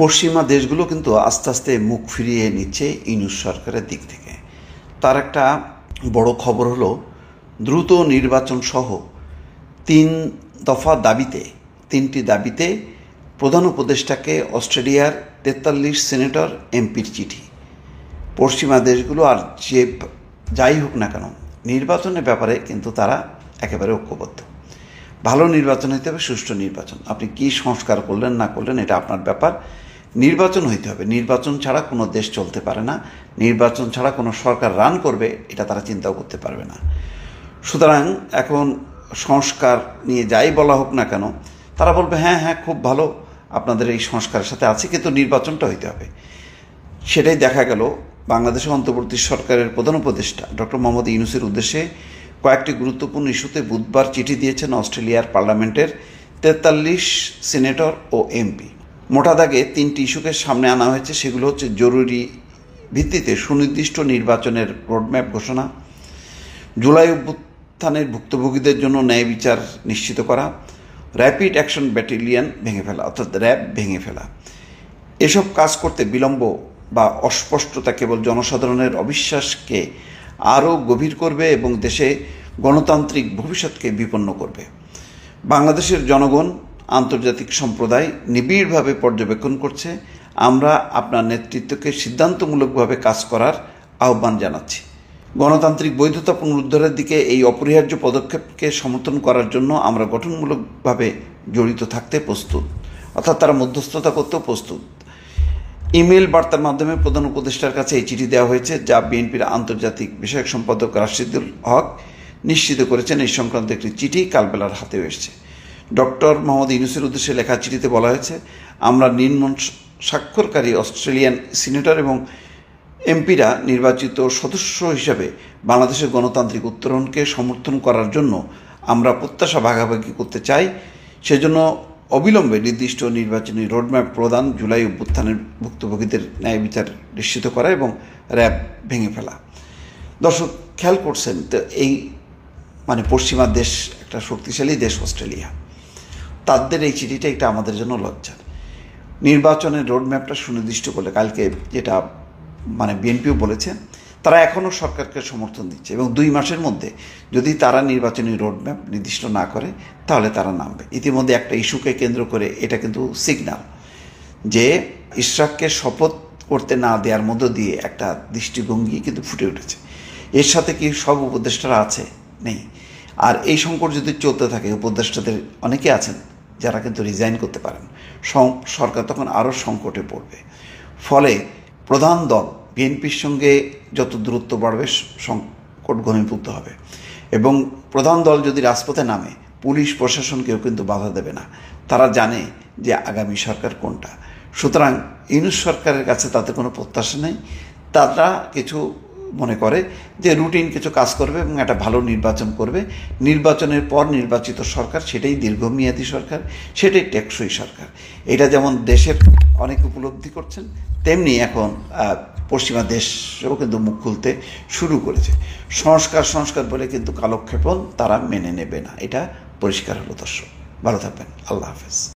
পশ্চিমা দেশগুলো কিন্তু আস্তে আস্তে মুখ ফিরিয়ে নিচ্ছে ইউনূস সরকারের দিক থেকে। তার একটা বড় খবর হলো দ্রুত নির্বাচন সহ তিনটি দাবিতে প্রধান উপদেষ্টাকে অস্ট্রেলিয়ার 43 সিনেটর এমপির চিঠি। পশ্চিমা দেশগুলো আর যাই হোক না কেন নির্বাচনের ব্যাপারে কিন্তু তারা একেবারে ঐক্যবদ্ধ। ভালো নির্বাচন হইতে হবে, সুষ্ঠু নির্বাচন। আপনি কি সংস্কার করলেন না করলেন এটা আপনার ব্যাপার। নির্বাচন হইতে হবে। নির্বাচন ছাড়া কোনো দেশ চলতে পারে না। নির্বাচন ছাড়া কোনো সরকার রান করবে এটা তারা চিন্তাও করতে পারবে না। সুতরাং এখন সংস্কার নিয়ে যাই বলা হোক না কেন তারা বলবে হ্যাঁ হ্যাঁ খুব ভালো, আপনাদের এই সংস্কারের সাথে আছে, কিন্তু নির্বাচনটা হইতে হবে। সেটাই দেখা গেল বাংলাদেশের অন্তর্বর্তী সরকারের প্রধান উপদেষ্টা ডক্টর মোহাম্মদ ইউনূসের উদ্দেশ্যে কয়েকটি গুরুত্বপূর্ণ ইস্যুতে বুধবার চিঠি দিয়েছেন অস্ট্রেলিয়ার পার্লামেন্টের 43 সিনেটর ও এমপি। মোটা দাগে 3টি ইস্যুকে সামনে আনা হয়েছে। সেগুলো হচ্ছে জরুরি ভিত্তিতে সুনির্দিষ্ট নির্বাচনের রোডম্যাপ ঘোষণা, জুলাই অভ্যুত্থানের ভুক্তভোগীদের জন্য ন্যায় বিচার নিশ্চিত করা, র্যাপিড অ্যাকশন ব্যাটালিয়ন ভেঙে ফেলা অর্থাৎ র্যাব ভেঙে ফেলা। এসব কাজ করতে বিলম্ব বা অস্পষ্টতা কেবল জনসাধারণের অবিশ্বাসকে আরও গভীর করবে এবং দেশে গণতান্ত্রিক ভবিষ্যৎকে বিপন্ন করবে। বাংলাদেশের জনগণ, আন্তর্জাতিক সম্প্রদায় নিবিড়ভাবে পর্যবেক্ষণ করছে। আমরা আপনার নেতৃত্বকে সিদ্ধান্তমূলকভাবে কাজ করার আহ্বান জানাচ্ছি। গণতান্ত্রিক বৈধতা পুনরুদ্ধারের দিকে এই অপরিহার্য পদক্ষেপকে সমর্থন করার জন্য আমরা গঠনমূলকভাবে জড়িত থাকতে প্রস্তুত, অর্থাৎ তারা মধ্যস্থতা করতেও প্রস্তুত। ইমেল বার্তার মাধ্যমে প্রধান উপদেষ্টার কাছে এই চিঠি দেওয়া হয়েছে, যা বিএনপির আন্তর্জাতিক বিষয়ক সম্পাদক রাশিদুল হক নিশ্চিত করেছেন। এই সংক্রান্ত একটি চিঠি কালবেলার হাতেও এসেছে। ডক্টর মোহাম্মদ ইউনূসের উদ্দেশ্যে লেখা চিঠিতে বলা হয়েছে, আমরা নিম্ন স্বাক্ষরকারী অস্ট্রেলিয়ান সিনেটর এবং এমপিরা নির্বাচিত সদস্য হিসাবে বাংলাদেশের গণতান্ত্রিক উত্তরণকে সমর্থন করার জন্য আমরা প্রত্যাশা ভাগাভাগি করতে চাই। সেজন্য অবিলম্বে নির্দিষ্ট নির্বাচনী রোডম্যাপ প্রদান, জুলাই অভ্যুত্থানের ভুক্তভোগীদের ন্যায় বিচার নিশ্চিত করা এবং র্যাব ভেঙে ফেলা। দর্শক খেয়াল করছেন তো, এই পশ্চিমা দেশ, একটা শক্তিশালী দেশ অস্ট্রেলিয়া, তাদের এই চিঠিটা এটা আমাদের জন্য লজ্জার। নির্বাচনের রোডম্যাপটা সুনির্দিষ্ট করলে, কালকে যেটা বিএনপিও বলেছে, তারা এখনও সরকারকে সমর্থন দিচ্ছে এবং 2 মাসের মধ্যে যদি তারা নির্বাচনী রোডম্যাপ নির্দিষ্ট না করে তাহলে তারা নামবে। ইতিমধ্যে একটা ইস্যুকে কেন্দ্র করে এটা কিন্তু সিগন্যাল যে ইশরাককে শপথ করতে না দেওয়ার মধ্য দিয়ে একটা দৃষ্টিভঙ্গি কিন্তু ফুটে উঠেছে। এর সাথে কি সব উপদেষ্টারা আছে? নেই। আর এই সংকট যদি চলতে থাকে, উপদেষ্টাদের অনেকে আছেন যারা কিন্তু রিজাইন করতে পারেন, সরকার তখন আরও সংকটে পড়বে। ফলে প্রধান দল বিএনপির সঙ্গে যত দূরত্ব বাড়বে সংকট ঘনীভূত হবে এবং প্রধান দল যদি রাজপথে নামে, পুলিশ প্রশাসন কেউ কিন্তু বাধা দেবে না। তারা জানে যে আগামী সরকার কোনটা। সুতরাং ইউনূস সরকারের কাছে তাদের কোনো প্রত্যাশা নেই। তারা কিছু মনে করে যে রুটিন কিছু কাজ করবে এবং একটা ভালো নির্বাচন করবে। নির্বাচনের পর নির্বাচিত সরকার, সেটাই দীর্ঘমেয়াদী সরকার, সেটাই টেকসই সরকার। এটা যেমন দেশের অনেক উপলব্ধি করছেন, তেমনি এখন পশ্চিমা দেশও কিন্তু মুখ খুলতে শুরু করেছে। সংস্কার বলে কিন্তু কালক্ষেপণ তারা মেনে নেবে না, এটা পরিষ্কার হলো। দর্শক ভালো থাকবেন, আল্লাহ হাফেজ।